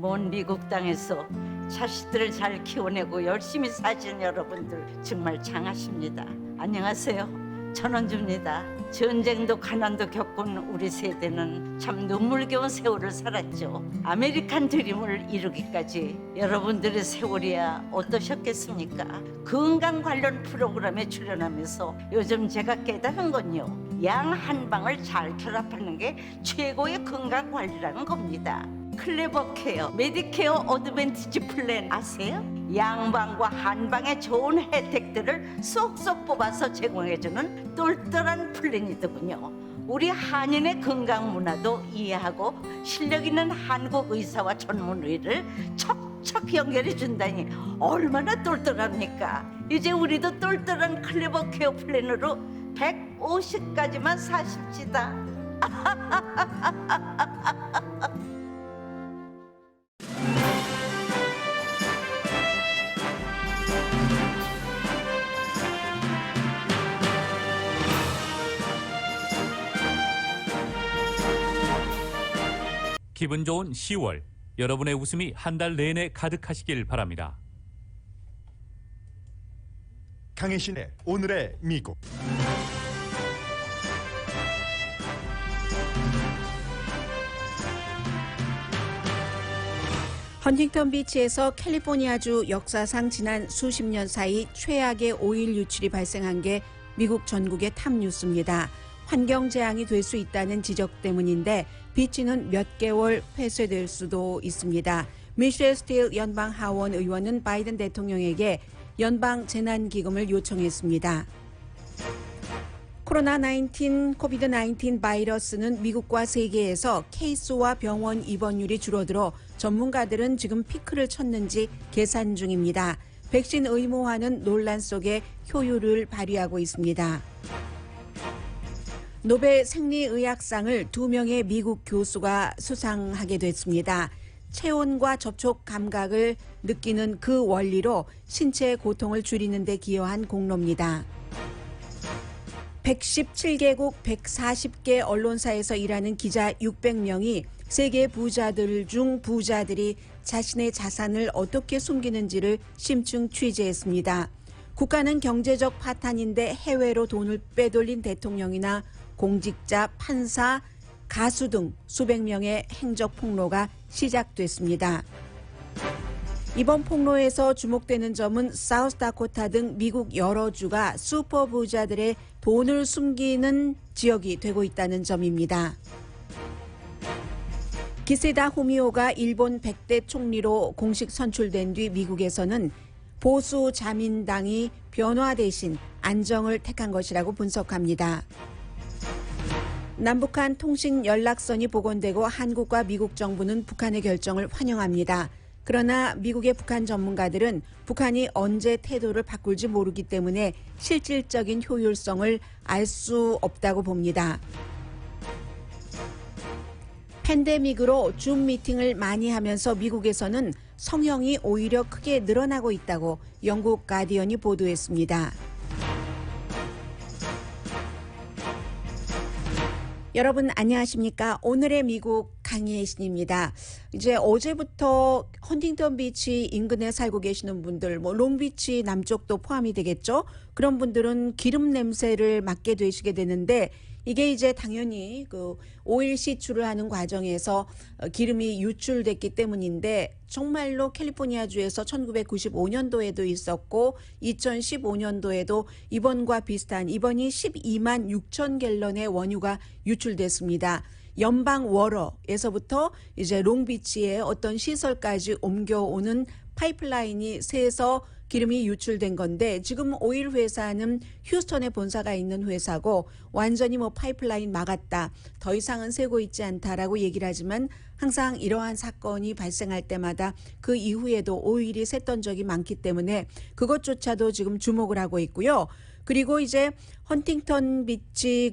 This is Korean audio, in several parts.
먼 미국 땅에서 자식들을 잘 키워내고 열심히 사신 여러분들 정말 장하십니다. 안녕하세요. 전원주입니다. 전쟁도 가난도 겪은 우리 세대는 참 눈물겨운 세월을 살았죠. 아메리칸 드림을 이루기까지 여러분들의 세월이야 어떠셨겠습니까? 건강 관련 프로그램에 출연하면서 요즘 제가 깨달은 건요, 양 한 방을 잘 결합하는 게 최고의 건강 관리라는 겁니다. 클레버 케어, 메디케어 어드밴티지 플랜 아세요? 양방과 한방의 좋은 혜택들을 쏙쏙 뽑아서 제공해주는 똘똘한 플랜이더군요. 우리 한인의 건강 문화도 이해하고 실력 있는 한국 의사와 전문의를 척척 연결해 준다니 얼마나 똘똘합니까? 이제 우리도 똘똘한 클레버 케어 플랜으로 150까지만 사십시다. 기분 좋은 10월, 여러분의 웃음이 한 달 내내 가득하시길 바랍니다. 강혜신의 오늘의 미국. 헌팅턴 비치에서 캘리포니아주 역사상 지난 수십 년 사이 최악의 오일 유출이 발생한 게 미국 전국의 탑 뉴스입니다. 환경 재앙이 될 수 있다는 지적 때문인데 비치는 몇 개월 폐쇄될 수도 있습니다. 미셸 스틸 연방 하원 의원은 바이든 대통령에게 연방 재난기금을 요청했습니다. 코비드-19 바이러스는 미국과 세계에서 케이스와 병원 입원율이 줄어들어 전문가들은 지금 피크를 쳤는지 계산 중입니다. 백신 의무화는 논란 속에 효율을 발휘하고 있습니다. 노벨 생리의학상을 2명의 미국 교수가 수상하게 됐습니다. 체온과 접촉 감각을 느끼는 그 원리로 신체 고통을 줄이는 데 기여한 공로입니다. 117개국 140개 언론사에서 일하는 기자 600명이 세계 부자들 중 부자들이 자신의 자산을 어떻게 숨기는지를 심층 취재했습니다. 국가는 경제적 파탄인데 해외로 돈을 빼돌린 대통령이나 공직자, 판사, 가수 등 수백 명의 행적 폭로가 시작됐습니다. 이번 폭로에서 주목되는 점은 사우스다코타 등 미국 여러 주가 슈퍼 부자들의 돈을 숨기는 지역이 되고 있다는 점입니다. 기세다 후미오가 일본 100대 총리로 공식 선출된 뒤 미국에서는 보수 자민당이 변화 대신 안정을 택한 것이라고 분석합니다. 남북한 통신 연락선이 복원되고 한국과 미국 정부는 북한의 결정을 환영합니다. 그러나 미국의 북한 전문가들은 북한이 언제 태도를 바꿀지 모르기 때문에 실질적인 효율성을 알 수 없다고 봅니다. 팬데믹으로 줌 미팅을 많이 하면서 미국에서는 성형이 오히려 크게 늘어나고 있다고 영국 가디언이 보도했습니다. 여러분 안녕하십니까? 오늘의 미국 강혜신입니다. 이제 어제부터 헌팅턴 비치 인근에 살고 계시는 분들, 롱비치 남쪽도 포함이 되겠죠? 그런 분들은 기름 냄새를 맡게 되시게 되는데 이게 이제 당연히 그 오일 시추를 하는 과정에서 기름이 유출됐기 때문인데 정말로 캘리포니아주에서 1995년도에도 있었고 2015년도에도 이번과 비슷한 이번이 12만 6천 갤런의 원유가 유출됐습니다. 연방 워러에서부터 이제 롱비치의 어떤 시설까지 옮겨오는 파이프라인이 새서 기름이 유출된 건데 지금 오일 회사는 휴스턴에 본사가 있는 회사고 완전히 파이프라인 막았다. 더 이상은 새고 있지 않다라고 얘기를 하지만 항상 이러한 사건이 발생할 때마다 그 이후에도 오일이 샜던 적이 많기 때문에 그것조차도 지금 주목을 하고 있고요. 그리고 이제 헌팅턴 비치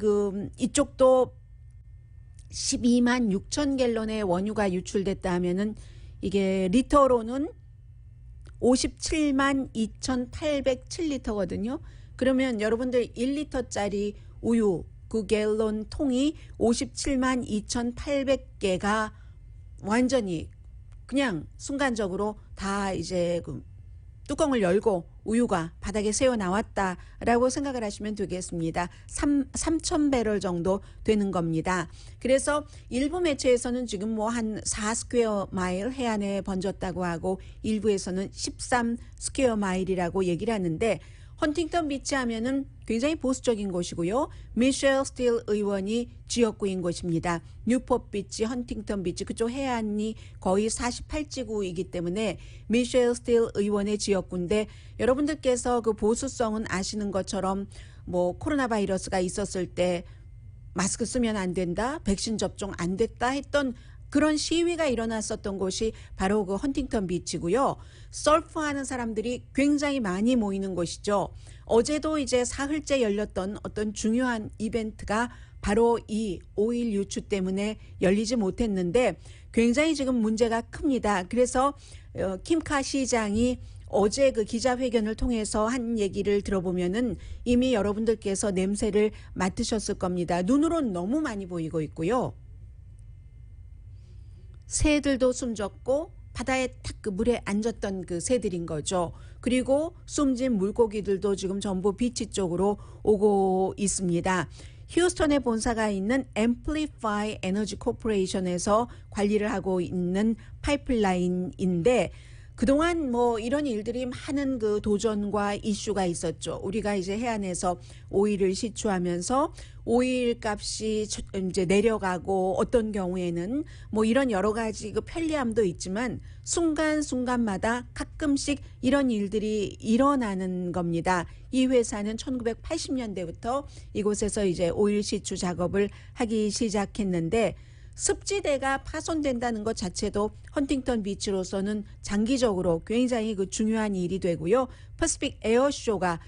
이쪽도 12만 6천 갤런의 원유가 유출됐다 하면은 이게 리터로는 57만 2,807리터거든요. 그러면 여러분들 1리터짜리 우유 그 갤런 통이 57만 2,800개가 완전히 그냥 순간적으로 다 이제 그 뚜껑을 열고 우유가 바닥에 새어 나왔다라고 생각을 하시면 되겠습니다. 3,000배럴 정도 되는 겁니다. 그래서 일부 매체에서는 지금 뭐 한 4스퀘어 마일 해안에 번졌다고 하고 일부에서는 13스퀘어 마일이라고 얘기를 하는데 헌팅턴 비치 하면은 굉장히 보수적인 곳이고요. 미셸 스틸 의원이 지역구인 곳입니다. 뉴포트 비치, 헌팅턴 비치 그쪽 해안이 거의 48지구이기 때문에 미셸 스틸 의원의 지역구인데 여러분들께서 그 보수성은 아시는 것처럼 뭐 코로나 바이러스가 있었을 때 마스크 쓰면 안 된다, 백신 접종 안 됐다 했던 그런 시위가 일어났었던 곳이 바로 그 헌팅턴 비치고요. 서프하는 사람들이 굉장히 많이 모이는 곳이죠. 어제도 이제 사흘째 열렸던 어떤 중요한 이벤트가 바로 이 5일 유추 때문에 열리지 못했는데 굉장히 지금 문제가 큽니다. 그래서 킴카 시장이 어제 그 기자회견을 통해서 한 얘기를 들어보면은 이미 여러분들께서 냄새를 맡으셨을 겁니다. 눈으로는 너무 많이 보이고 있고요. 새들도 숨졌고 바다에 탁 그 물에 앉았던 그 새들인 거죠. 그리고 숨진 물고기들도 지금 전부 비치 쪽으로 오고 있습니다. 휴스턴에 본사가 있는 Amplify Energy Corporation에서 관리를 하고 있는 파이프라인인데 그동안 뭐 이런 일들이 많은 그 도전과 이슈가 있었죠. 우리가 이제 해안에서 오일을 시추하면서 오일 값이 이제 내려가고 어떤 경우에는 뭐 이런 여러 가지 그 편리함도 있지만 순간순간마다 가끔씩 이런 일들이 일어나는 겁니다. 이 회사는 1980년대부터 이곳에서 이제 오일 시추 작업을 하기 시작했는데 습지대가 파손된다는 것 자체도 헌팅턴 비치로서는 장기적으로 굉장히 그 중요한 일이 되고요. 퍼시픽 에어쇼가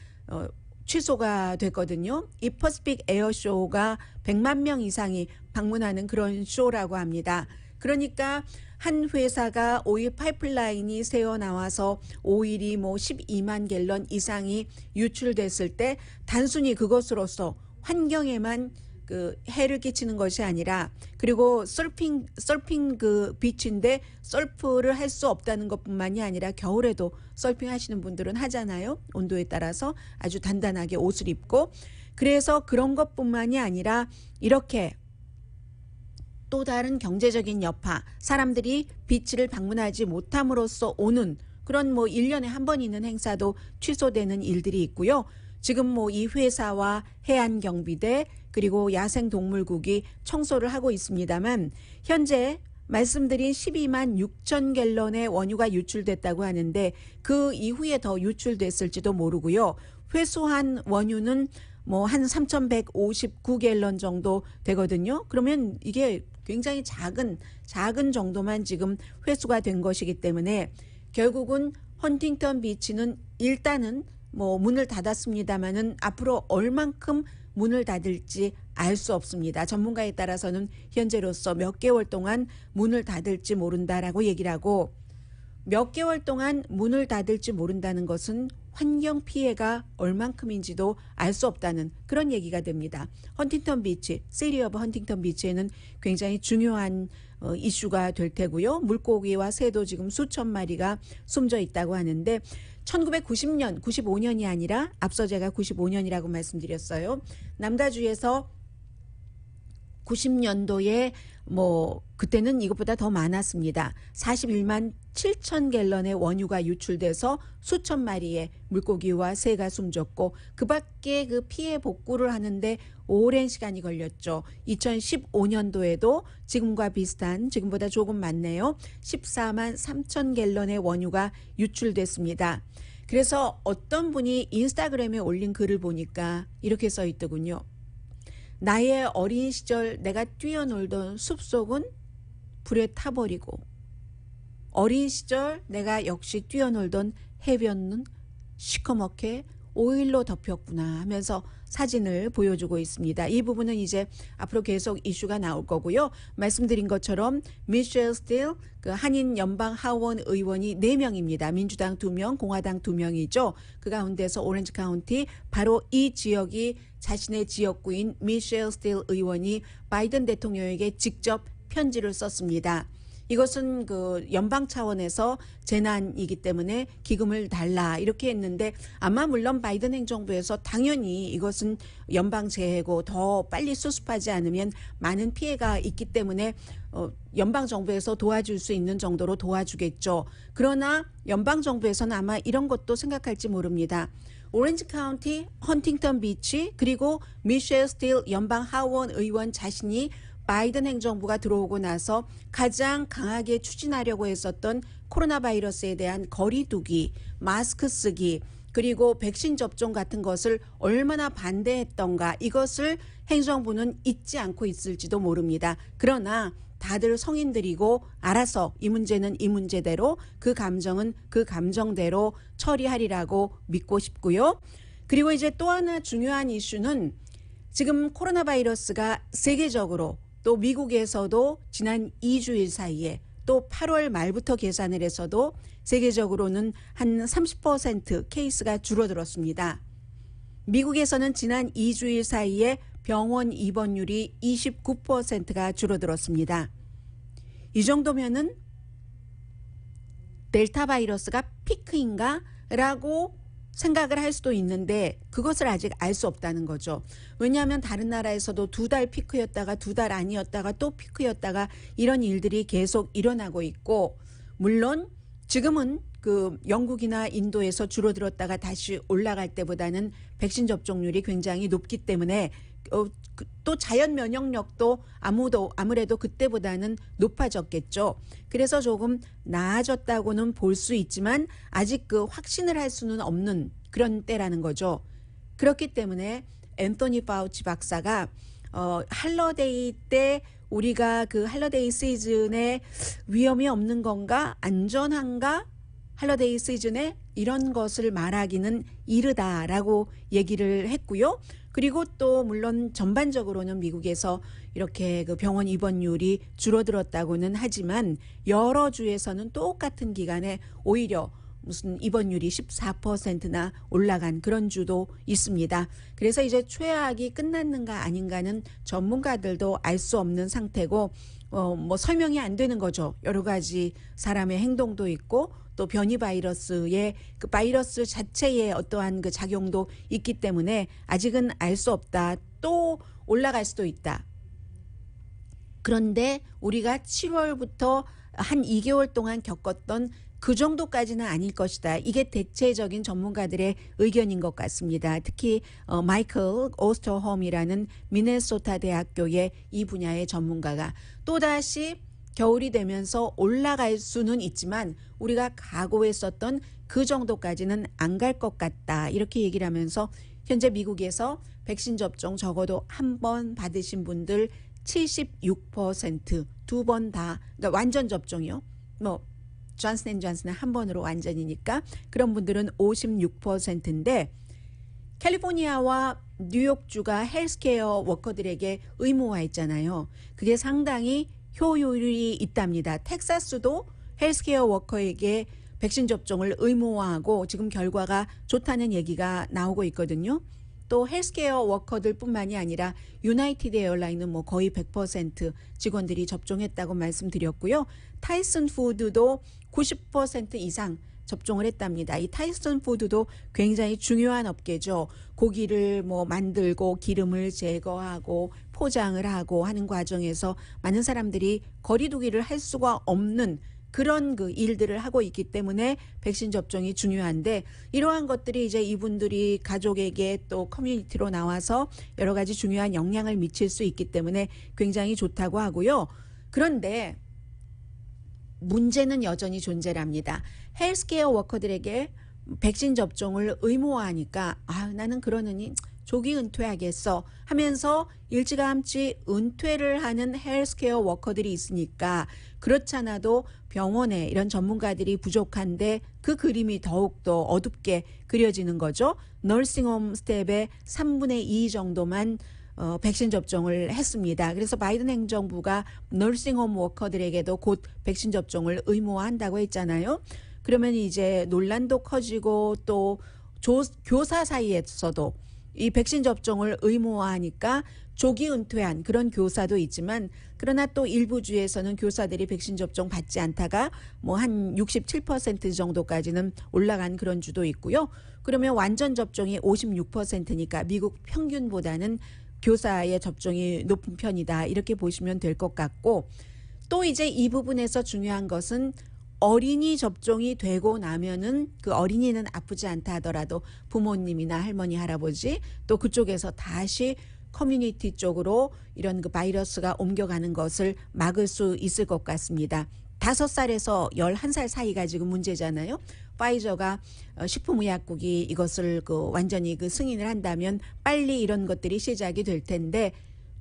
취소가 됐거든요. 이 퍼시픽 에어쇼가 100만 명 이상이 방문하는 그런 쇼라고 합니다. 그러니까 한 회사가 오일 파이프라인이 새어 나와서 오일이 뭐 12만 갤런 이상이 유출됐을 때 단순히 그것으로서 환경에만 그 해를 끼치는 것이 아니라 그리고 서핑 그 비치인데 서프를 할 수 없다는 것뿐만이 아니라 겨울에도 서핑 하시는 분들은 하잖아요. 온도에 따라서 아주 단단하게 옷을 입고 그래서 그런 것뿐만이 아니라 이렇게 또 다른 경제적인 여파 사람들이 비치를 방문하지 못함으로써 오는 그런 뭐 1년에 한 번 있는 행사도 취소되는 일들이 있고요. 지금 뭐 이 회사와 해안경비대 그리고 야생동물국이 청소를 하고 있습니다만 현재 말씀드린 12만 6천 갤런의 원유가 유출됐다고 하는데 그 이후에 더 유출됐을지도 모르고요. 회수한 원유는 뭐 한 3,159갤런 정도 되거든요. 그러면 이게 굉장히 작은 정도만 지금 회수가 된 것이기 때문에 결국은 헌팅턴 비치는 일단은 뭐 문을 닫았습니다마는 앞으로 얼만큼 문을 닫을지 알 수 없습니다. 전문가에 따라서는 현재로서 몇 개월 동안 문을 닫을지 모른다라고 얘기를 하고 몇 개월 동안 문을 닫을지 모른다는 것은 환경 피해가 얼만큼인지도 알 수 없다는 그런 얘기가 됩니다. 헌팅턴 비치, 시티 오브 헌팅턴 비치에는 굉장히 중요한 이슈가 될 테고요. 물고기와 새도 지금 수천 마리가 숨져 있다고 하는데 1990년, 95년이 아니라 앞서 제가 95년이라고 말씀드렸어요. 남다주에서 90년도에 뭐 그때는 이것보다 더 많았습니다. 41만 7천 갤런의 원유가 유출돼서 수천 마리의 물고기와 새가 숨졌고 그 밖에 그 피해 복구를 하는데 오랜 시간이 걸렸죠. 2015년도에도 지금과 비슷한 지금보다 조금 많네요. 14만 3천 갤런의 원유가 유출됐습니다. 그래서 어떤 분이 인스타그램에 올린 글을 보니까 이렇게 써 있더군요. 나의 어린 시절 내가 뛰어놀던 숲속은 불에 타버리고 어린 시절 내가 역시 뛰어놀던 해변은 시커멓게 오일로 덮였구나 하면서 사진을 보여주고 있습니다. 이 부분은 이제 앞으로 계속 이슈가 나올 거고요. 말씀드린 것처럼 미셸 스틸 그 한인 연방 하원 의원이 4명입니다. 민주당 2명, 공화당 2명이죠. 그 가운데서 오렌지 카운티 바로 이 지역이 자신의 지역구인 미셸 스틸 의원이 바이든 대통령에게 직접 편지를 썼습니다. 이것은 그 연방 차원에서 재난이기 때문에 기금을 달라 이렇게 했는데 아마 물론 바이든 행정부에서 당연히 이것은 연방 재해고 더 빨리 수습하지 않으면 많은 피해가 있기 때문에 연방 정부에서 도와줄 수 있는 정도로 도와주겠죠. 그러나 연방 정부에서는 아마 이런 것도 생각할지 모릅니다. 오렌지 카운티, 헌팅턴 비치 그리고 미셸 스틸 연방 하원 의원 자신이 바이든 행정부가 들어오고 나서 가장 강하게 추진하려고 했었던 코로나 바이러스에 대한 거리 두기, 마스크 쓰기 그리고 백신 접종 같은 것을 얼마나 반대했던가 이것을 행정부는 잊지 않고 있을지도 모릅니다. 그러나 다들 성인들이고 알아서 이 문제는 이 문제대로 그 감정은 그 감정대로 처리하리라고 믿고 싶고요. 그리고 이제 또 하나 중요한 이슈는 지금 코로나 바이러스가 세계적으로 또 미국에서도 지난 2주일 사이에 또 8월 말부터 계산을 해서도 세계적으로는 한 30% 케이스가 줄어들었습니다. 미국에서는 지난 2주일 사이에 병원 입원율이 29%가 줄어들었습니다. 이 정도면은 델타 바이러스가 피크인가? 라고 생각을 할 수도 있는데 그것을 아직 알 수 없다는 거죠. 왜냐하면 다른 나라에서도 2달 피크였다가 2달 아니었다가 또 피크였다가 이런 일들이 계속 일어나고 있고 물론 지금은 그 영국이나 인도에서 줄어들었다가 다시 올라갈 때보다는 백신 접종률이 굉장히 높기 때문에 또 자연 면역력도 아무래도 그때보다는 높아졌겠죠. 그래서 조금 나아졌다고는 볼 수 있지만 아직 그 확신을 할 수는 없는 그런 때라는 거죠. 그렇기 때문에 앤토니 파우치 박사가 할러데이 때 우리가 그 할러데이 시즌에 위험이 없는 건가? 안전한가? 할러데이 시즌에 이런 것을 말하기는 이르다라고 얘기를 했고요. 그리고 또 물론 전반적으로는 미국에서 이렇게 그 병원 입원율이 줄어들었다고는 하지만 여러 주에서는 똑같은 기간에 오히려 무슨 입원율이 14%나 올라간 그런 주도 있습니다. 그래서 이제 최악이 끝났는가 아닌가는 전문가들도 알 수 없는 상태고 뭐 설명이 안 되는 거죠. 여러 가지 사람의 행동도 있고 또 변이 바이러스의 그 바이러스 자체의 어떠한 그 작용도 있기 때문에 아직은 알 수 없다. 또 올라갈 수도 있다. 그런데 우리가 7월부터 한 2개월 동안 겪었던 그 정도까지는 아닐 것이다. 이게 대체적인 전문가들의 의견인 것 같습니다. 특히 마이클 오스터홈이라는 미네소타 대학교의 이 분야의 전문가가 또다시 겨울이 되면서 올라갈 수는 있지만 우리가 각오했었던 그 정도까지는 안 갈 것 같다. 이렇게 얘기를 하면서 현재 미국에서 백신 접종 적어도 한 번 받으신 분들 76% 두 번 다 그러니까 완전 접종이요. 뭐 존슨앤존슨은 한 번으로 완전이니까 그런 분들은 56%인데 캘리포니아와 뉴욕주가 헬스케어 워커들에게 의무화했잖아요. 그게 상당히 효율이 있답니다. 텍사스도 헬스케어 워커에게 백신 접종을 의무화하고 지금 결과가 좋다는 얘기가 나오고 있거든요. 또 헬스케어 워커들뿐만이 아니라 유나이티드 에어라인은 뭐 거의 100% 직원들이 접종했다고 말씀드렸고요. 타이슨 푸드도 90% 이상 접종을 했답니다. 이 타이슨 푸드도 굉장히 중요한 업계죠. 고기를 뭐 만들고 기름을 제거하고 포장을 하고 하는 과정에서 많은 사람들이 거리두기를 할 수가 없는 그런 그 일들을 하고 있기 때문에 백신 접종이 중요한데 이러한 것들이 이제 이분들이 가족에게 또 커뮤니티로 나와서 여러 가지 중요한 영향을 미칠 수 있기 때문에 굉장히 좋다고 하고요. 그런데 문제는 여전히 존재랍니다. 헬스케어 워커들에게 백신 접종을 의무화하니까 나는 그러느니 조기 은퇴하겠어 하면서 일찌감치 은퇴를 하는 헬스케어 워커들이 있으니까 그렇잖아도 병원에 이런 전문가들이 부족한데 그 그림이 더욱더 어둡게 그려지는 거죠. 널싱홈 스텝의 3분의 2 정도만 백신 접종을 했습니다. 그래서 바이든 행정부가 널싱홈 워커들에게도 곧 백신 접종을 의무화한다고 했잖아요. 그러면 이제 논란도 커지고 또 교사 사이에서도 이 백신 접종을 의무화하니까 조기 은퇴한 그런 교사도 있지만 그러나 또 일부 주에서는 교사들이 백신 접종 받지 않다가 뭐 한 67% 정도까지는 올라간 그런 주도 있고요. 그러면 완전 접종이 56%니까 미국 평균보다는 교사의 접종이 높은 편이다. 이렇게 보시면 될 것 같고 또 이제 이 부분에서 중요한 것은 어린이 접종이 되고 나면은 그 어린이는 아프지 않다 하더라도 부모님이나 할머니, 할아버지 또 그쪽에서 다시 커뮤니티 쪽으로 이런 그 바이러스가 옮겨가는 것을 막을 수 있을 것 같습니다. 5살에서 11살 사이가 지금 문제잖아요. 파이저가 식품의약국이 이것을 그 완전히 그 승인을 한다면 빨리 이런 것들이 시작이 될 텐데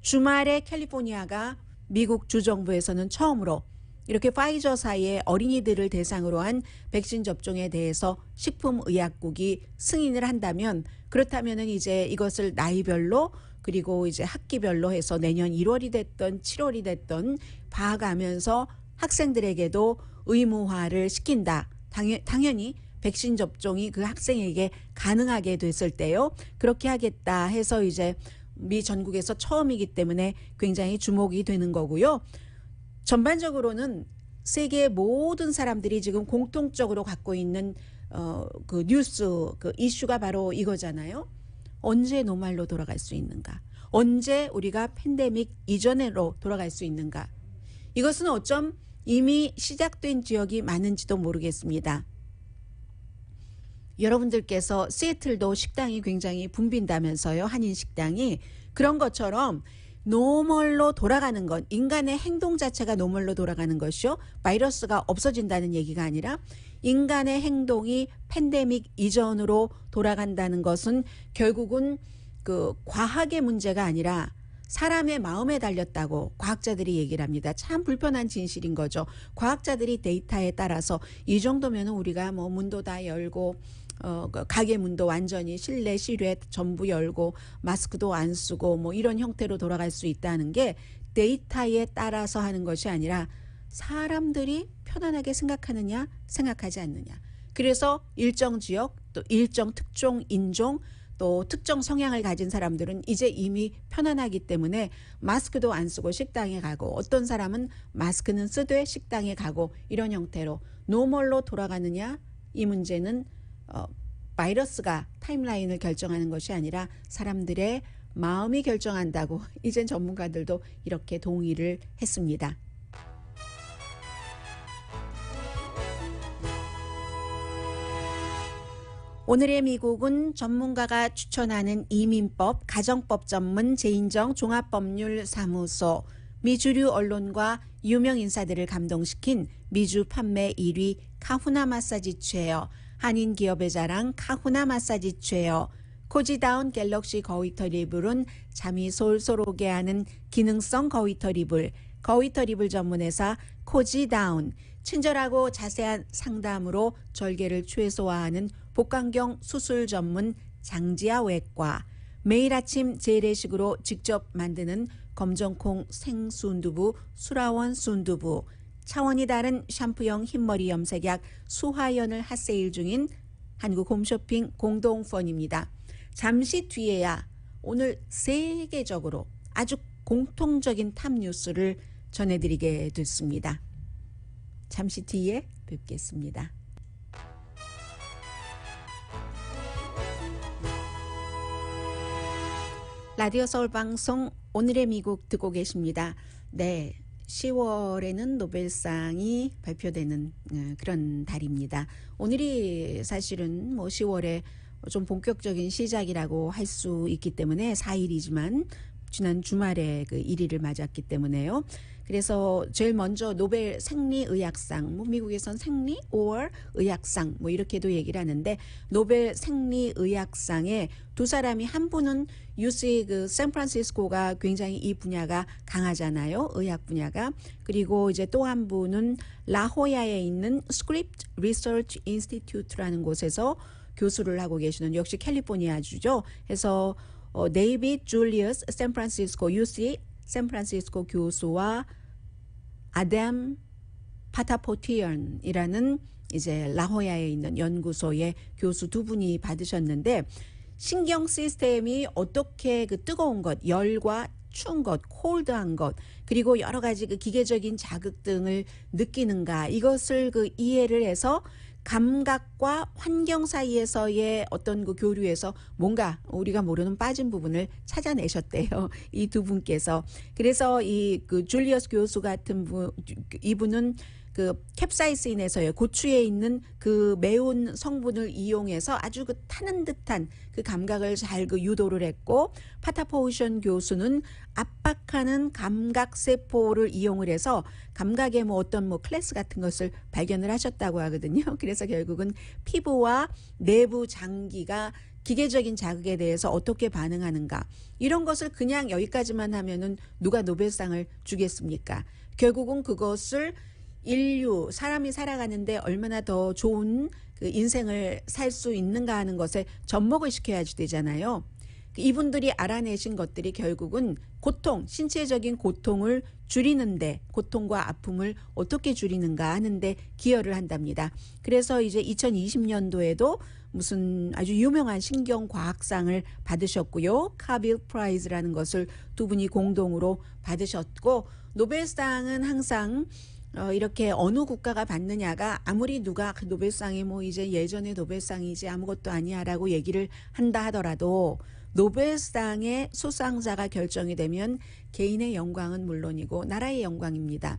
주말에 캘리포니아가 미국 주정부에서는 처음으로 이렇게 파이저사의 어린이들을 대상으로 한 백신 접종에 대해서 식품의약국이 승인을 한다면 그렇다면은 이제 이것을 나이별로 그리고 이제 학기별로 해서 내년 1월이 됐던 7월이 됐던 봐가면서 학생들에게도 의무화를 시킨다. 당연히 백신 접종이 그 학생에게 가능하게 됐을 때요. 그렇게 하겠다 해서 이제 미 전국에서 처음이기 때문에 굉장히 주목이 되는 거고요. 전반적으로는 세계 모든 사람들이 지금 공통적으로 갖고 있는 그 뉴스 그 이슈가 바로 이거잖아요. 언제 노말로 돌아갈 수 있는가? 언제 우리가 팬데믹 이전으로 돌아갈 수 있는가? 이것은 어쩜 이미 시작된 지역이 많은지도 모르겠습니다. 여러분들께서 시애틀도 식당이 굉장히 붐빈다면서요. 한인 식당이. 그런 것처럼 노멀로 돌아가는 건 인간의 행동 자체가 노멀로 돌아가는 것이요. 바이러스가 없어진다는 얘기가 아니라 인간의 행동이 팬데믹 이전으로 돌아간다는 것은 결국은 그 과학의 문제가 아니라 사람의 마음에 달렸다고 과학자들이 얘기를 합니다. 참 불편한 진실인 거죠. 과학자들이 데이터에 따라서 이 정도면 우리가 뭐 문도 다 열고 가게 문도 완전히 실내 실외 전부 열고 마스크도 안 쓰고 뭐 이런 형태로 돌아갈 수 있다는 게 데이터에 따라서 하는 것이 아니라 사람들이 편안하게 생각하느냐 생각하지 않느냐. 그래서 일정 지역 또 일정 특종 인종 또 특정 성향을 가진 사람들은 이제 이미 편안하기 때문에 마스크도 안 쓰고 식당에 가고 어떤 사람은 마스크는 쓰되 식당에 가고 이런 형태로 노멀로 돌아가느냐 이 문제는 바이러스가 타임라인을 결정하는 것이 아니라 사람들의 마음이 결정한다고 이젠 전문가들도 이렇게 동의를 했습니다. 오늘의 미국은 전문가가 추천하는 이민법, 가정법 전문 제인정 종합법률사무소, 미주류 언론과 유명 인사들을 감동시킨 미주 판매 1위 카후나 마사지 체어, 한인 기업의 자랑 카후나 마사지 체어, 코지다운 갤럭시 거위털 이불은 잠이 솔솔 오게 하는 기능성 거위털 이불, 거위털 이불 전문회사 코지다운, 친절하고 자세한 상담으로 절개를 최소화하는 복강경 수술 전문 장지아 외과, 매일 아침 재래식으로 직접 만드는 검정콩 생순두부 수라원 순두부, 차원이 다른 샴푸형 흰머리 염색약 수화연을 핫세일 중인 한국 홈쇼핑 공동펀입니다. 잠시 뒤에야 오늘 세계적으로 아주 공통적인 탑 뉴스를 전해드리게 됐습니다. 잠시 뒤에 뵙겠습니다. 라디오 서울 방송 오늘의 미국 듣고 계십니다. 네, 10월에는 노벨상이 발표되는 그런 달입니다. 오늘이 사실은 뭐 10월에 좀 본격적인 시작이라고 할 수 있기 때문에 4일이지만 지난 주말에 그 1일을 맞았기 때문에요. 그래서 제일 먼저 노벨 생리의학상, 뭐 미국에선 생리, 5월 의학상 뭐 이렇게도 얘기를 하는데 노벨 생리의학상에 두 사람이 한 분은 UC 그 샌프란시스코가 굉장히 이 분야가 강하잖아요. 의학 분야가. 그리고 이제 또 한 분은 라호야에 있는 스크립트 리서치 인스티튜트라는 곳에서 교수를 하고 계시는 역시 캘리포니아주죠. 해서 데이비드 줄리어스 샌프란시스코 UC 샌프란시스코 교수와 아담 파타포티언이라는 이제 라호야에 있는 연구소의 교수 두 분이 받으셨는데 신경 시스템이 어떻게 그 뜨거운 것, 열과 추운 것, 콜드한 것, 그리고 여러 가지 그 기계적인 자극 등을 느끼는가, 이것을 그 이해를 해서 감각과 환경 사이에서의 어떤 그 교류에서 뭔가 우리가 모르는 빠진 부분을 찾아내셨대요. 이 두 분께서. 그래서 이 그 줄리어스 교수 같은 분, 이분은 그 캡사이신에서요, 고추에 있는 그 매운 성분을 이용해서 아주 그 타는 듯한 그 감각을 잘 그 유도를 했고, 파타포우션 교수는 압박하는 감각 세포를 이용을 해서 감각의 뭐 어떤 뭐 클래스 같은 것을 발견을 하셨다고 하거든요. 그래서 결국은 피부와 내부 장기가 기계적인 자극에 대해서 어떻게 반응하는가, 이런 것을 그냥 여기까지만 하면은 누가 노벨상을 주겠습니까? 결국은 그것을 인류, 사람이 살아가는데 얼마나 더 좋은 그 인생을 살 수 있는가 하는 것에 접목을 시켜야지 되잖아요. 이분들이 알아내신 것들이 결국은 고통, 신체적인 고통을 줄이는데, 고통과 아픔을 어떻게 줄이는가 하는데 기여를 한답니다. 그래서 이제 2020년도에도 무슨 아주 유명한 신경과학상을 받으셨고요. 카빌 프라이즈라는 것을 두 분이 공동으로 받으셨고, 노벨상은 항상 이렇게 어느 국가가 받느냐가, 아무리 누가 그 노벨상이 뭐 이제 예전의 노벨상이지 아무것도 아니야라고 얘기를 한다 하더라도 노벨상의 수상자가 결정이 되면 개인의 영광은 물론이고 나라의 영광입니다.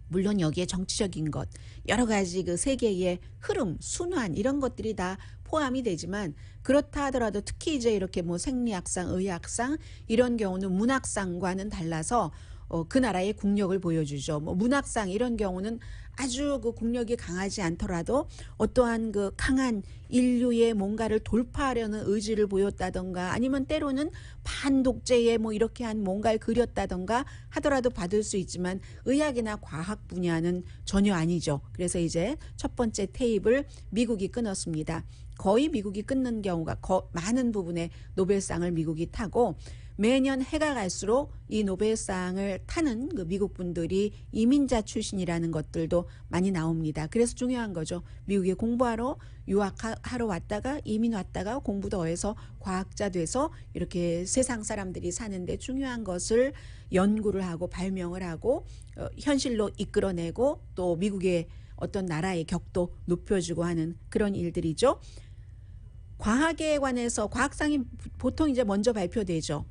물론 여기에 정치적인 것, 여러 가지 그 세계의 흐름, 순환, 이런 것들이 다 포함이 되지만, 그렇다 하더라도 특히 이제 이렇게 뭐 생리학상, 의학상 이런 경우는 문학상과는 달라서 그 나라의 국력을 보여주죠. 뭐 문학상 이런 경우는 아주 그 국력이 강하지 않더라도 어떠한 그 강한 인류의 뭔가를 돌파하려는 의지를 보였다던가, 아니면 때로는 반독재에 뭐 이렇게 한 뭔가를 그렸다던가 하더라도 받을 수 있지만, 의학이나 과학 분야는 전혀 아니죠. 그래서 이제 첫 번째 테이블 미국이 끊었습니다. 거의 미국이 끊는 경우가 많은 부분에 노벨상을 미국이 타고, 매년 해가 갈수록 이 노벨상을 타는 그 미국 분들이 이민자 출신이라는 것들도 많이 나옵니다. 그래서 중요한 거죠. 미국에 공부하러, 유학하러 왔다가 이민 왔다가 공부 더 해서 과학자 돼서 이렇게 세상 사람들이 사는데 중요한 것을 연구를 하고 발명을 하고 현실로 이끌어내고, 또 미국의 어떤 나라의 격도 높여주고 하는 그런 일들이죠. 과학에 관해서 과학상이 보통 이제 먼저 발표되죠.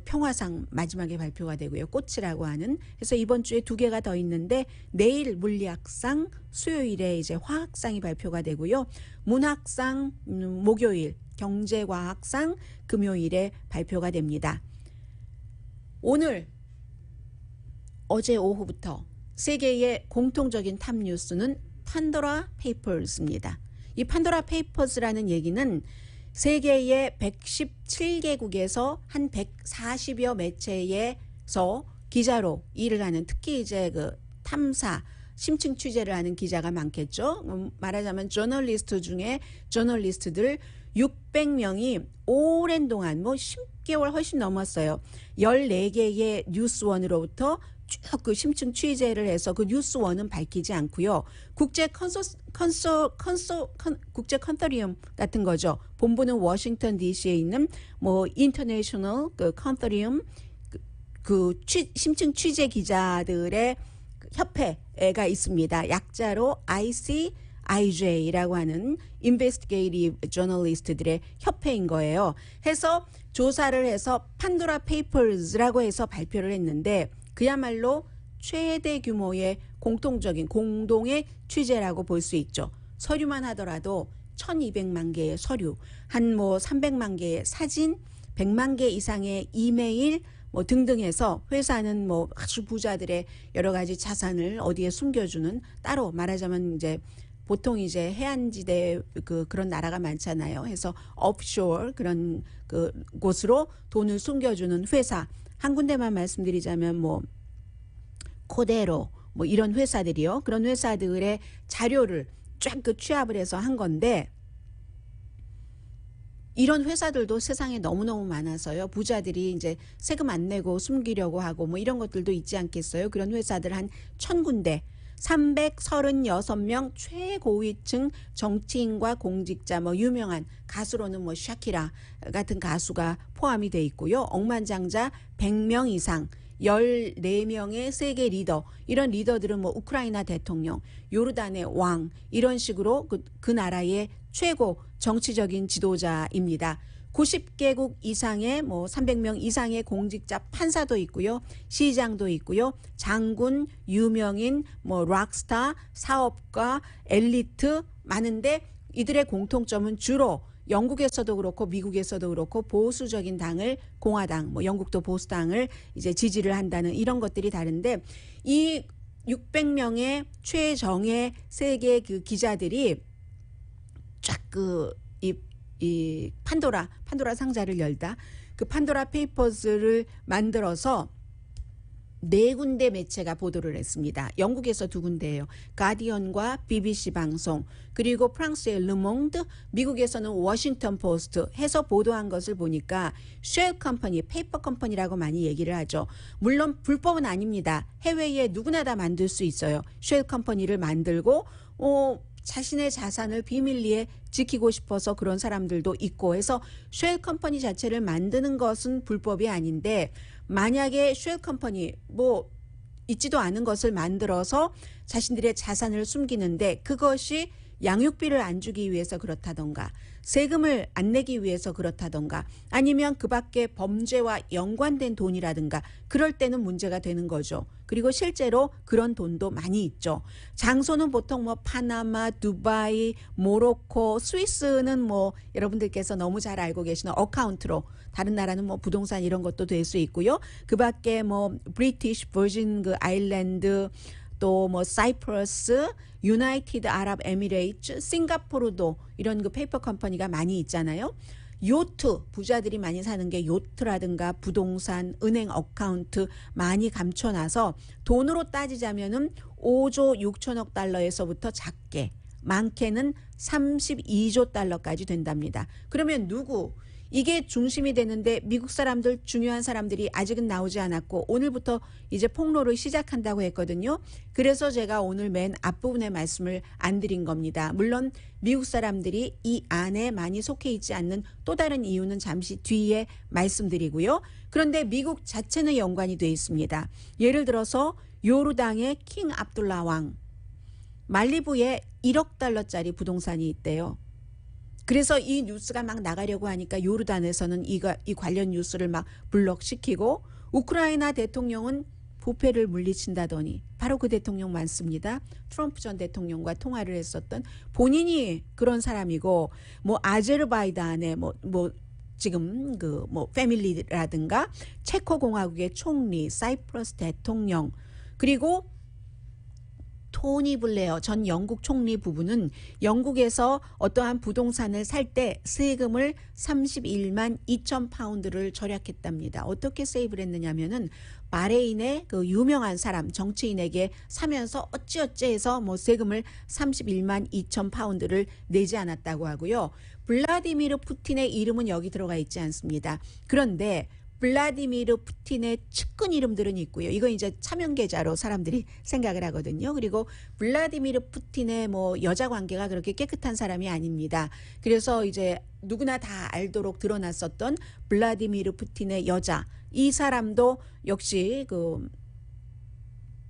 평화상 마지막에 발표가 되고요. 꽃이라고 하는. 그래서 이번 주에 2개가 더 있는데, 내일 물리학상, 수요일에 이제 화학상이 발표가 되고요. 문학상 목요일, 경제과학상 금요일에 발표가 됩니다. 오늘 어제 오후부터 세계의 공통적인 탑 뉴스는 판도라 페이퍼스입니다. 이 판도라 페이퍼스라는 얘기는 세계의 117개국에서 한 140여 매체에서 기자로 일을 하는, 특히 이제 그 탐사, 심층 취재를 하는 기자가 많겠죠. 말하자면 저널리스트 중에 저널리스트들 600명이 오랜 동안 뭐 10개월 훨씬 넘었어요. 14개의 뉴스원으로부터 쭉 그 심층 취재를 해서, 그 뉴스원은 밝히지 않고요. 국제 컨소리움 같은 거죠. 본부는 워싱턴 DC에 있는 뭐 인터내셔널 그 컨소리움, 심층 취재 기자들의 협회가 있습니다. 약자로 ICIJ라고 하는 Investigative Journalist들의 협회인 거예요. 해서 조사를 해서 판도라 페이퍼스라고 해서 발표를 했는데, 그야말로 최대 규모의 공동의 취재라고 볼 수 있죠. 서류만 하더라도 1200만 개의 서류, 한 뭐 300만 개의 사진, 100만 개 이상의 이메일 뭐 등등 해서, 회사는 뭐 아주 부자들의 여러 가지 자산을 어디에 숨겨주는, 따로 말하자면 이제 보통 이제 해안지대 그런 나라가 많잖아요. 해서 오프쇼어 그런 그 곳으로 돈을 숨겨주는 회사, 한 군데만 말씀드리자면 뭐 코데로 뭐 이런 회사들이요. 그런 회사들의 자료를 쫙 그 취합을 해서 한 건데, 이런 회사들도 세상에 너무너무 많아서요. 부자들이 이제 세금 안 내고 숨기려고 하고 뭐 이런 것들도 있지 않겠어요. 그런 회사들 한 1000군데, 336명 최고위층 정치인과 공직자, 뭐 유명한 가수로는 뭐 샤키라 같은 가수가 포함이 돼 있고요. 억만장자 100명 이상, 14명의 세계 리더, 이런 리더들은 뭐 우크라이나 대통령, 요르단의 왕, 이런 식으로 그 나라의 최고 정치적인 지도자입니다. 90개국 이상의 뭐 300명 이상의 공직자, 판사도 있고요. 시장도 있고요. 장군, 유명인, 뭐 락스타, 사업가, 엘리트 많은데 이들의 공통점은 주로 영국에서도 그렇고 미국에서도 그렇고 보수적인 당을, 공화당, 뭐 영국도 보수당을 이제 지지를 한다는 이런 것들이 다른데, 이 600명의 최정예 세계 그 기자들이 쫙 이 판도라 상자를 열다, 그 판도라 페이퍼즈를 만들어서 4군데 매체가 보도를 했습니다. 영국에서 2군데예요. 가디언과 BBC 방송, 그리고 프랑스의 르몽드, 미국에서는 워싱턴 포스트 해서 보도한 것을 보니까 쉘 컴퍼니, 페이퍼 컴퍼니라고 많이 얘기를 하죠. 물론 불법은 아닙니다. 해외에 누구나 다 만들 수 있어요. 쉘 컴퍼니를 만들고 자신의 자산을 비밀리에 지키고 싶어서 그런 사람들도 있고 해서 쉘 컴퍼니 자체를 만드는 것은 불법이 아닌데, 만약에 쉘 컴퍼니 뭐 있지도 않은 것을 만들어서 자신들의 자산을 숨기는데 그것이 양육비를 안 주기 위해서 그렇다던가, 세금을 안 내기 위해서 그렇다던가, 아니면 그 밖에 범죄와 연관된 돈이라든가, 그럴 때는 문제가 되는 거죠. 그리고 실제로 그런 돈도 많이 있죠. 장소는 보통 뭐 파나마, 두바이, 모로코, 스위스는 뭐 여러분들께서 너무 잘 알고 계시는 어카운트로, 다른 나라는 뭐 부동산 이런 것도 될 수 있고요. 그 밖에 뭐 브리티시 버진 그 아일랜드, 또 뭐 사이프러스, 유나이티드 아랍 에미레이트, 싱가포르도 이런 그 페이퍼 컴퍼니가 많이 있잖아요. 요트, 부자들이 많이 사는 게 요트라든가 부동산, 은행 어카운트 많이 감춰놔서 돈으로 따지자면은 5조 6천억 달러에서부터 작게, 많게는 32조 달러까지 된답니다. 그러면 누구? 이게 중심이 되는데 미국 사람들, 중요한 사람들이 아직은 나오지 않았고 오늘부터 이제 폭로를 시작한다고 했거든요. 그래서 제가 오늘 맨 앞부분에 말씀을 안 드린 겁니다. 물론 미국 사람들이 이 안에 많이 속해 있지 않는 또 다른 이유는 잠시 뒤에 말씀드리고요. 그런데 미국 자체는 연관이 돼 있습니다. 예를 들어서 요르단의 킹 압둘라 왕, 말리부에 1억 달러짜리 부동산이 있대요. 그래서 이 뉴스가 막 나가려고 하니까 요르단에서는 이 관련 뉴스를 막 블럭시키고, 우크라이나 대통령은 부패를 물리친다더니 바로 그 대통령 많습니다. 트럼프 전 대통령과 통화를 했었던, 본인이 그런 사람이고, 뭐 아제르바이잔의 뭐 지금 그 뭐 패밀리라든가 체코 공화국의 총리, 사이프러스 대통령, 그리고 토니 블레어 전 영국 총리 부부는 영국에서 어떠한 부동산을 살 때 세금을 31만 2천 파운드를 절약했답니다. 어떻게 세이브를 했느냐면은 바레인의 그 유명한 사람, 정치인에게 사면서 어찌어찌 해서 뭐 세금을 31만 2천 파운드를 내지 않았다고 하고요. 블라디미르 푸틴의 이름은 여기 들어가 있지 않습니다. 그런데 블라디미르 푸틴의 측근 이름들은 있고요. 이건 이제 차명 계좌로 사람들이 생각을 하거든요. 그리고 블라디미르 푸틴의 뭐 여자 관계가 그렇게 깨끗한 사람이 아닙니다. 그래서 이제 누구나 다 알도록 드러났었던 블라디미르 푸틴의 여자, 이 사람도 역시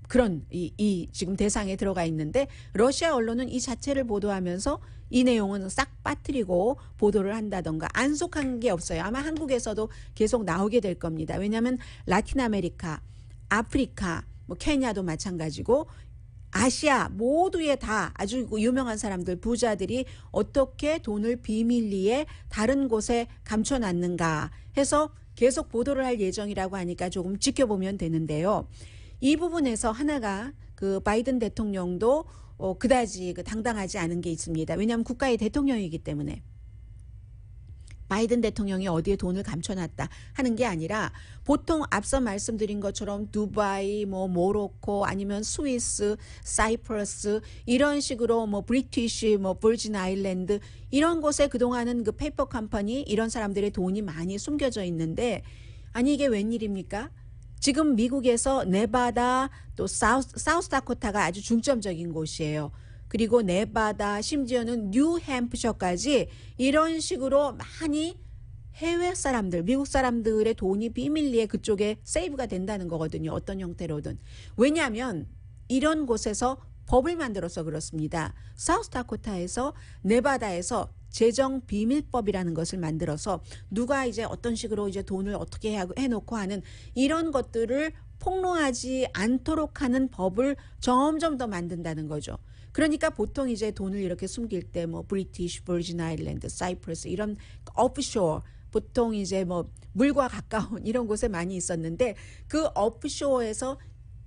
그런 이 지금 대상에 들어가 있는데, 러시아 언론은 이 자체를 보도하면서 이 내용은 싹 빠뜨리고 보도를 한다던가, 안 속한 게 없어요. 아마 한국에서도 계속 나오게 될 겁니다. 왜냐하면 라틴 아메리카, 아프리카, 뭐 케냐도 마찬가지고 아시아 모두에 다 아주 유명한 사람들, 부자들이 어떻게 돈을 비밀리에 다른 곳에 감춰놨는가 해서 계속 보도를 할 예정이라고 하니까 조금 지켜보면 되는데요. 이 부분에서 하나가 그 바이든 대통령도 그다지 당당하지 않은 게 있습니다. 왜냐하면 국가의 대통령이기 때문에. 바이든 대통령이 어디에 돈을 감춰놨다 하는 게 아니라, 보통 앞서 말씀드린 것처럼 두바이, 뭐 모로코, 아니면 스위스, 사이프러스, 이런 식으로 뭐 브리티시, 뭐 버진 아일랜드, 이런 곳에 그동안은 그 페이퍼 컴퍼니, 이런 사람들의 돈이 많이 숨겨져 있는데, 아니 이게 웬일입니까? 지금 미국에서 네바다 또 사우스다코타가 아주 중점적인 곳이에요. 그리고 네바다 심지어는 뉴햄프셔까지 이런 식으로 많이 해외 사람들, 미국 사람들의 돈이 비밀리에 그쪽에 세이브가 된다는 거거든요. 어떤 형태로든. 왜냐하면 이런 곳에서 법을 만들어서 그렇습니다. 사우스다코타에서 네바다에서 재정 비밀법이라는 것을 만들어서 누가 이제 어떤 식으로 이제 돈을 어떻게 해놓고 하는 이런 것들을 폭로하지 않도록 하는 법을 점점 더 만든다는 거죠. 그러니까 보통 이제 돈을 이렇게 숨길 때 뭐 브리티시 버진 아일랜드, 사이프러스 이런 오프쇼어 보통 이제 뭐 물과 가까운 이런 곳에 많이 있었는데 그 오프쇼어에서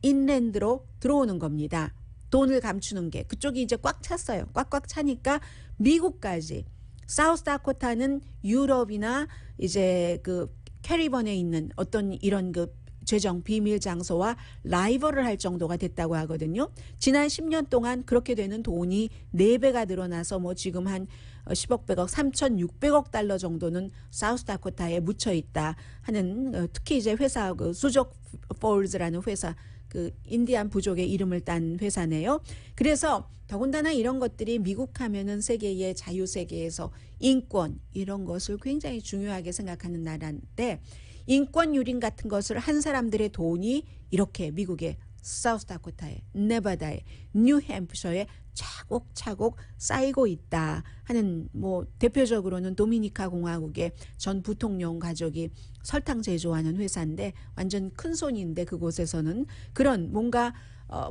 인랜드로 들어오는 겁니다. 돈을 감추는 게 그쪽이 이제 꽉 찼어요. 꽉꽉 차니까 미국까지 사우스다코타는 유럽이나 이제 그 캐리번에 있는 어떤 이런 그 재정 비밀 장소와 라이벌을 할 정도가 됐다고 하거든요. 지난 10년 동안 그렇게 되는 돈이 4배가 늘어나서 뭐 지금 한 10억 100억 3,600억 달러 정도는 사우스다코타에 묻혀 있다 하는 특히 이제 회사 그 수족 폴즈라는 회사 그 인디안 부족의 이름을 딴 회사네요. 그래서 더군다나 이런 것들이 미국 하면은 세계의 자유 세계에서 인권 이런 것을 굉장히 중요하게 생각하는 나라인데 인권 유린 같은 것을 한 사람들의 돈이 이렇게 미국의 사우스다코타에, 네바다에, 뉴햄프셔에 차곡차곡 쌓이고 있다 하는 뭐 대표적으로는 도미니카 공화국의 전 부통령 가족이 설탕 제조하는 회사인데 완전 큰 손인데 그곳에서는 그런 뭔가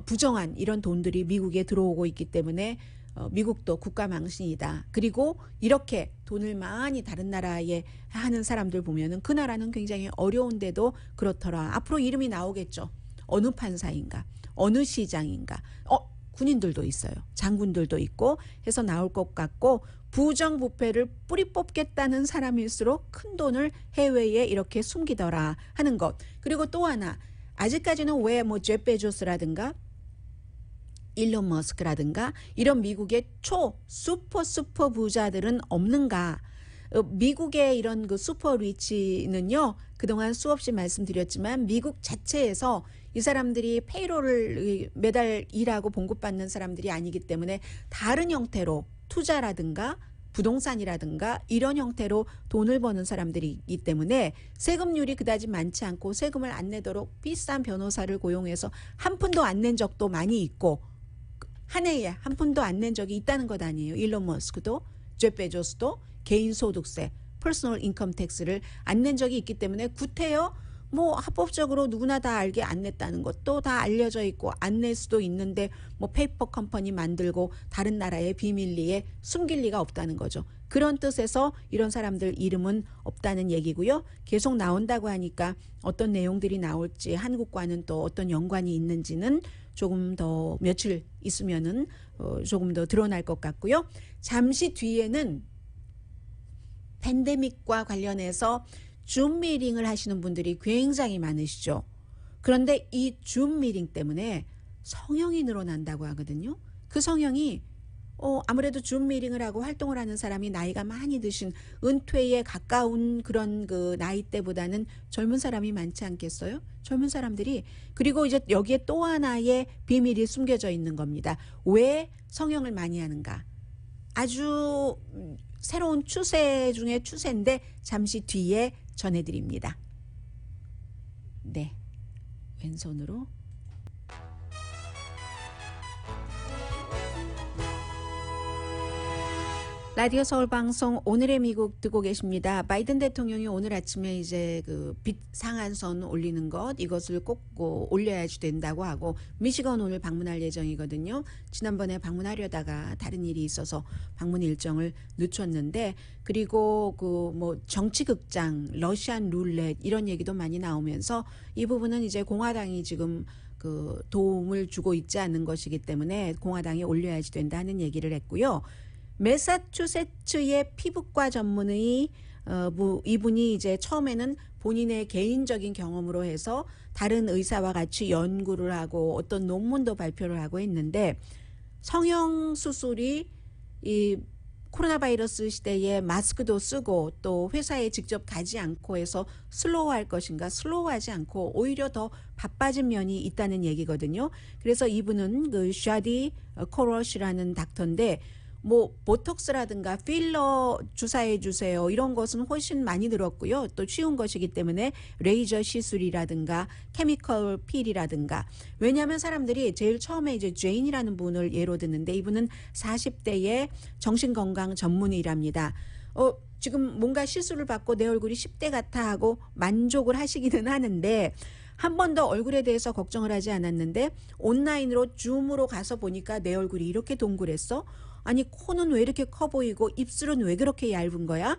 부정한 이런 돈들이 미국에 들어오고 있기 때문에 미국도 국가 망신이다. 그리고 이렇게 돈을 많이 다른 나라에 하는 사람들 보면은 그 나라는 굉장히 어려운데도 그렇더라. 앞으로 이름이 나오겠죠. 어느 판사인가, 어느 시장인가, 군인들도 있어요. 장군들도 있고 해서 나올 것 같고 부정부패를 뿌리 뽑겠다는 사람일수록 큰 돈을 해외에 이렇게 숨기더라 하는 것. 그리고 또 하나 아직까지는 왜 뭐 제프 베조스라든가 일론 머스크라든가 이런 미국의 슈퍼 부자들은 없는가? 미국의 이런 그 슈퍼 리치는요, 그동안 수없이 말씀드렸지만 미국 자체에서 이 사람들이 페이롤을 매달 일하고 봉급받는 사람들이 아니기 때문에 다른 형태로 투자라든가 부동산이라든가 이런 형태로 돈을 버는 사람들이기 때문에 세금률이 그다지 많지 않고 세금을 안 내도록 비싼 변호사를 고용해서 한 푼도 안 낸 적도 많이 있고 한 해에 한 푼도 안 낸 적이 있다는 것 아니에요. 일론 머스크도 제프 베조스도 개인소득세, 퍼스널 인컴 텍스를 안 낸 적이 있기 때문에 구태여 뭐 합법적으로 누구나 다 알게 안 냈다는 것도 다 알려져 있고 안 낼 수도 있는데 뭐 페이퍼 컴퍼니 만들고 다른 나라의 비밀리에 숨길 리가 없다는 거죠. 그런 뜻에서 이런 사람들 이름은 없다는 얘기고요. 계속 나온다고 하니까 어떤 내용들이 나올지 한국과는 또 어떤 연관이 있는지는 조금 더 며칠 있으면은 조금 더 드러날 것 같고요. 잠시 뒤에는 팬데믹과 관련해서 줌 미팅을 하시는 분들이 굉장히 많으시죠. 그런데 이 줌 미팅 때문에 성형이 늘어난다고 하거든요. 그 성형이 아무래도 줌 미팅을 하고 활동을 하는 사람이 나이가 많이 드신 은퇴에 가까운 그런 그 나이대보다는 젊은 사람이 많지 않겠어요? 젊은 사람들이 그리고 이제 여기에 또 하나의 비밀이 숨겨져 있는 겁니다. 왜 성형을 많이 하는가? 아주 새로운 추세 중에 추세인데 잠시 뒤에 전해드립니다. 네, 왼손으로. 라디오 서울 방송 오늘의 미국 듣고 계십니다. 바이든 대통령이 오늘 아침에 이제 그 빚 상한선 올리는 것 이것을 꼭 올려야지 된다고 하고 미시건 오늘 방문할 예정이거든요. 지난번에 방문하려다가 다른 일이 있어서 방문 일정을 늦췄는데 그리고 그 뭐 정치극장, 러시안 룰렛 이런 얘기도 많이 나오면서 이 부분은 이제 공화당이 지금 그 도움을 주고 있지 않는 것이기 때문에 공화당이 올려야지 된다 하는 얘기를 했고요. 매사추세츠의 피부과 전문의 이분이 이제 처음에는 본인의 개인적인 경험으로 해서 다른 의사와 같이 연구를 하고 어떤 논문도 발표를 하고 했는데 성형 수술이 이 코로나 바이러스 시대에 마스크도 쓰고 또 회사에 직접 가지 않고 해서 슬로우할 것인가, 슬로우하지 않고 오히려 더 바빠진 면이 있다는 얘기거든요. 그래서 이분은 그 샤디 코러시라는 닥터인데 뭐 보톡스라든가 필러 주사해 주세요 이런 것은 훨씬 많이 들었고요. 또 쉬운 것이기 때문에 레이저 시술이라든가 케미컬 필이라든가, 왜냐하면 사람들이 제일 처음에 이제 제인이라는 분을 예로 드는데 이분은 40대의 정신건강 전문의랍니다. 지금 뭔가 시술을 받고 내 얼굴이 10대 같아 하고 만족을 하시기는 하는데 한 번 더 얼굴에 대해서 걱정을 하지 않았는데 온라인으로 줌으로 가서 보니까 내 얼굴이 이렇게 동그랬어? 아니 코는 왜 이렇게 커 보이고 입술은 왜 그렇게 얇은 거야?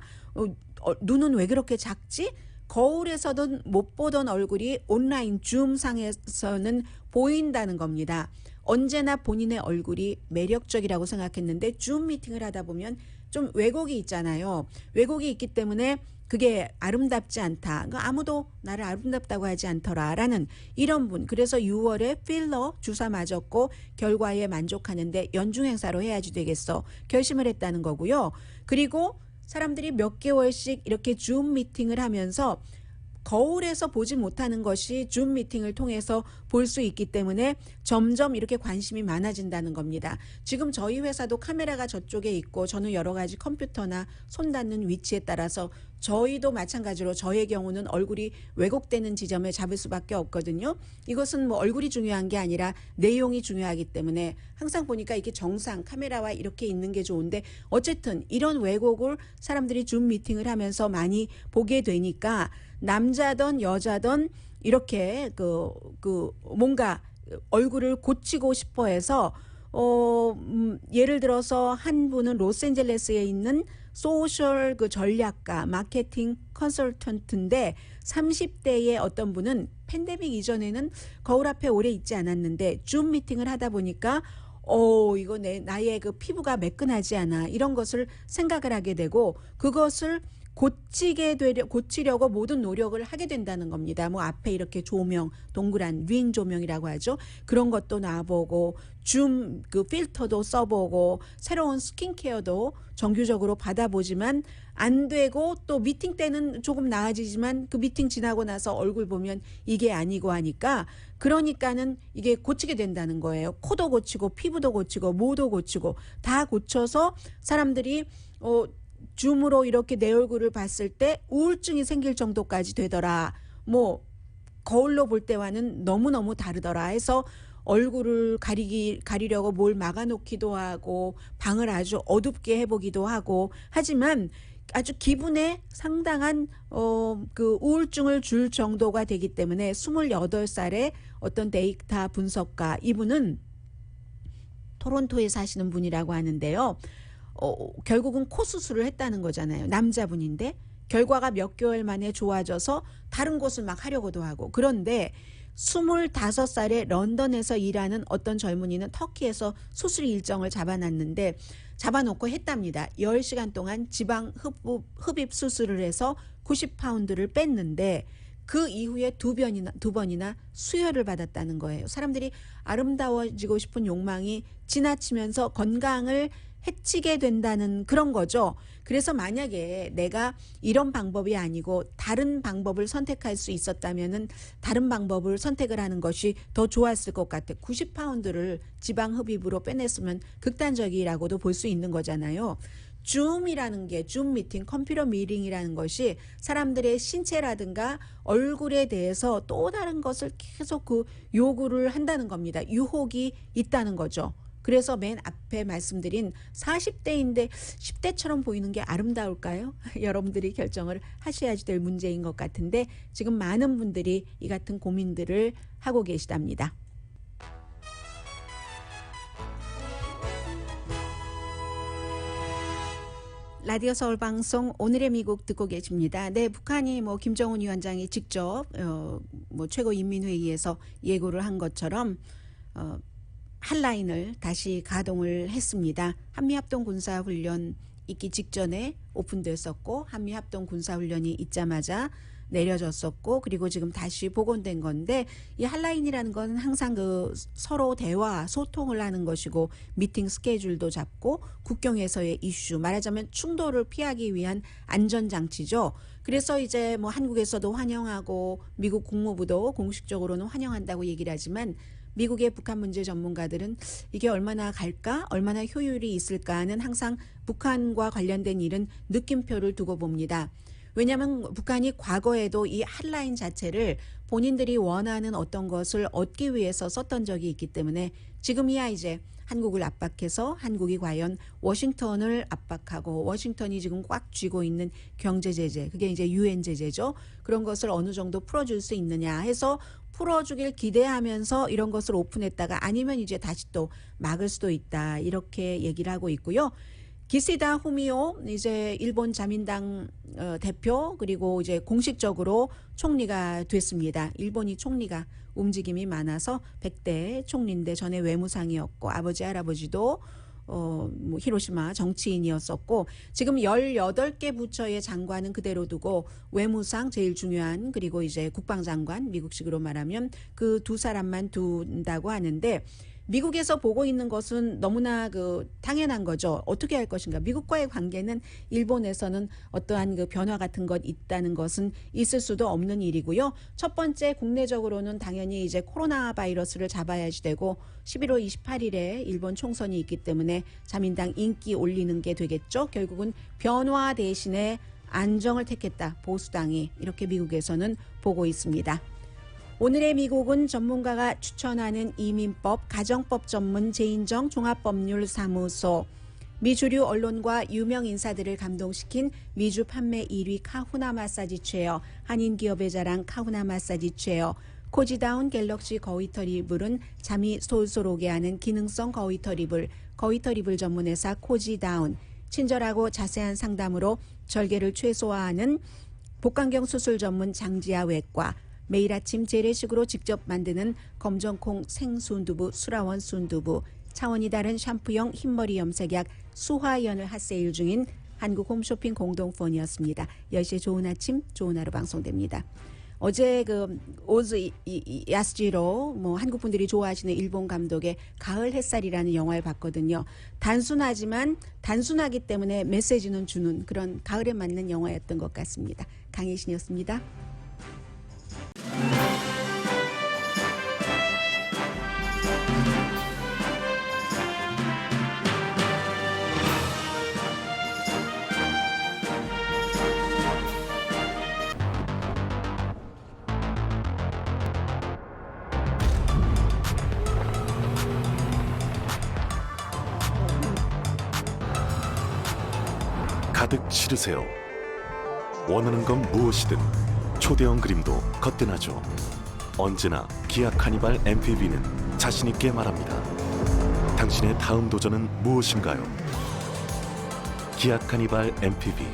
눈은 왜 그렇게 작지? 거울에서는 못 보던 얼굴이 온라인 줌상에서는 보인다는 겁니다. 언제나 본인의 얼굴이 매력적이라고 생각했는데 줌 미팅을 하다 보면 좀 왜곡이 있잖아요. 왜곡이 있기 때문에 그게 아름답지 않다. 아무도 나를 아름답다고 하지 않더라라는 이런 분. 그래서 6월에 필러 주사 맞았고 결과에 만족하는데 연중 행사로 해야지 되겠어. 결심을 했다는 거고요. 그리고 사람들이 몇 개월씩 이렇게 줌 미팅을 하면서 거울에서 보지 못하는 것이 줌 미팅을 통해서 볼 수 있기 때문에 점점 이렇게 관심이 많아진다는 겁니다. 지금 저희 회사도 카메라가 저쪽에 있고 저는 여러 가지 컴퓨터나 손 닿는 위치에 따라서 저희도 마찬가지로 저의 경우는 얼굴이 왜곡되는 지점에 잡을 수밖에 없거든요. 이것은 뭐 얼굴이 중요한 게 아니라 내용이 중요하기 때문에 항상 보니까 이게 정상 카메라와 이렇게 있는 게 좋은데 어쨌든 이런 왜곡을 사람들이 줌 미팅을 하면서 많이 보게 되니까 남자든 여자든 이렇게 뭔가 얼굴을 고치고 싶어 해서 예를 들어서 한 분은 로스앤젤레스에 있는 소셜 전략가 마케팅 컨설턴트인데 30대의 어떤 분은 팬데믹 이전에는 거울 앞에 오래 있지 않았는데 줌 미팅을 하다 보니까 이거 나의 그 피부가 매끈하지 않아 이런 것을 생각을 하게 되고 그것을 고치려고 모든 노력을 하게 된다는 겁니다. 뭐 앞에 이렇게 조명, 동그란 윙 조명이라고 하죠. 그런 것도 놔보고 줌 필터도 써보고 새로운 스킨케어도 정규적으로 받아보지만 안 되고 또 미팅 때는 조금 나아지지만 그 미팅 지나고 나서 얼굴 보면 이게 아니고 하니까 그러니까는 이게 고치게 된다는 거예요. 코도 고치고 피부도 고치고 모도 고치고 다 고쳐서 사람들이 줌으로 이렇게 내 얼굴을 봤을 때 우울증이 생길 정도까지 되더라. 뭐 거울로 볼 때와는 너무너무 다르더라 해서 얼굴을 가리려고 뭘 막아놓기도 하고 방을 아주 어둡게 해보기도 하고 하지만 아주 기분에 상당한 우울증을 줄 정도가 되기 때문에 28살의 어떤 데이터 분석가 이분은 토론토에 사시는 분이라고 하는데요. 결국은 코 수술을 했다는 거잖아요. 남자분인데 결과가 몇 개월 만에 좋아져서 다른 곳을 막 하려고도 하고 그런데 25살에 런던에서 일하는 어떤 젊은이는 터키에서 수술 일정을 잡아놓고 했답니다. 10시간 동안 지방 흡입 수술을 해서 90파운드를 뺐는데 그 이후에 두 번이나 수혈을 받았다는 거예요. 사람들이 아름다워지고 싶은 욕망이 지나치면서 건강을 해치게 된다는 그런 거죠. 그래서 만약에 내가 이런 방법이 아니고 다른 방법을 선택할 수 있었다면은 다른 방법을 선택을 하는 것이 더 좋았을 것 같아. 90파운드를 지방 흡입으로 빼냈으면 극단적이라고도 볼 수 있는 거잖아요. 줌이라는 게 줌 미팅, 컴퓨터 미팅이라는 것이 사람들의 신체라든가 얼굴에 대해서 또 다른 것을 계속 요구를 한다는 겁니다. 유혹이 있다는 거죠. 그래서 맨 앞에 말씀드린 40대인데 10대처럼 보이는 게 아름다울까요? 여러분들이 결정을 하셔야지 될 문제인 것 같은데 지금 많은 분들이 이 같은 고민들을 하고 계시답니다. 라디오 서울 방송 오늘의 미국 듣고 계십니다. 네, 북한이 김정은 위원장이 직접 최고인민회의에서 예고를 한 것처럼 핫라인을 다시 가동을 했습니다. 한미합동군사훈련 있기 직전에 오픈됐었고 한미합동군사훈련이 있자마자 내려졌었고 그리고 지금 다시 복원된 건데 이 핫라인이라는 건 항상 그 서로 대화 소통을 하는 것이고 미팅 스케줄도 잡고 국경에서의 이슈 말하자면 충돌을 피하기 위한 안전장치죠. 그래서 이제 뭐 한국에서도 환영하고 미국 국무부도 공식적으로는 환영한다고 얘기를 하지만 미국의 북한 문제 전문가들은 이게 얼마나 갈까? 얼마나 효율이 있을까는 항상 북한과 관련된 일은 느낌표를 두고 봅니다. 왜냐하면 북한이 과거에도 이 핫라인 자체를 본인들이 원하는 어떤 것을 얻기 위해서 썼던 적이 있기 때문에 지금이야 이제 한국을 압박해서 한국이 과연 워싱턴을 압박하고 워싱턴이 지금 꽉 쥐고 있는 경제 제재 그게 이제 유엔 제재죠. 그런 것을 어느 정도 풀어줄 수 있느냐 해서 풀어주길 기대하면서 이런 것을 오픈했다가 아니면 이제 다시 또 막을 수도 있다 이렇게 얘기를 하고 있고요. 기시다 후미오 이제 일본 자민당 대표 그리고 이제 공식적으로 총리가 됐습니다. 일본이 총리가 움직임이 많아서 100대 총리인데 전에 외무상이었고 아버지 할아버지도 뭐 히로시마 정치인이었었고 지금 18개 부처의 장관은 그대로 두고 외무상 제일 중요한 그리고 이제 국방장관 미국식으로 말하면 그 두 사람만 둔다고 하는데 미국에서 보고 있는 것은 너무나 그 당연한 거죠. 어떻게 할 것인가. 미국과의 관계는 일본에서는 어떠한 그 변화 같은 것 있다는 것은 있을 수도 없는 일이고요. 첫 번째 국내적으로는 당연히 이제 코로나 바이러스를 잡아야지 되고 11월 28일에 일본 총선이 있기 때문에 자민당 인기 올리는 게 되겠죠. 결국은 변화 대신에 안정을 택했다. 보수당이 이렇게 미국에서는 보고 있습니다. 오늘의 미국은 전문가가 추천하는 이민법, 가정법 전문 제인정 종합법률사무소, 미주류 언론과 유명 인사들을 감동시킨 미주 판매 1위 카후나 마사지 체어, 한인 기업의 자랑 카후나 마사지 체어, 코지다운 갤럭시 거위털 이불은 잠이 솔솔 오게 하는 기능성 거위털 이불, 거위털 이불 전문회사 코지다운, 친절하고 자세한 상담으로 절개를 최소화하는 복강경 수술 전문 장지아 외과, 매일 아침 재래식으로 직접 만드는 검정콩 생순두부 수라원 순두부, 차원이 다른 샴푸용 흰머리 염색약 수화연을 핫세일 중인 한국 홈쇼핑 공동폰이었습니다. 10시에 좋은 아침 좋은 하루 방송됩니다. 어제 그 오즈 야스지로 뭐 한국 분들이 좋아하시는 일본 감독의 가을 햇살이라는 영화를 봤거든요. 단순하지만 단순하기 때문에 메시지는 주는 그런 가을에 맞는 영화였던 것 같습니다. 강혜신이었습니다. 가득 실으세요. 원하는 건 무엇이든 초대형 그림도 거뜬하죠. 언제나 기아 카니발 MPV는 자신있게 말합니다. 당신의 다음 도전은 무엇인가요? 기아 카니발 MPV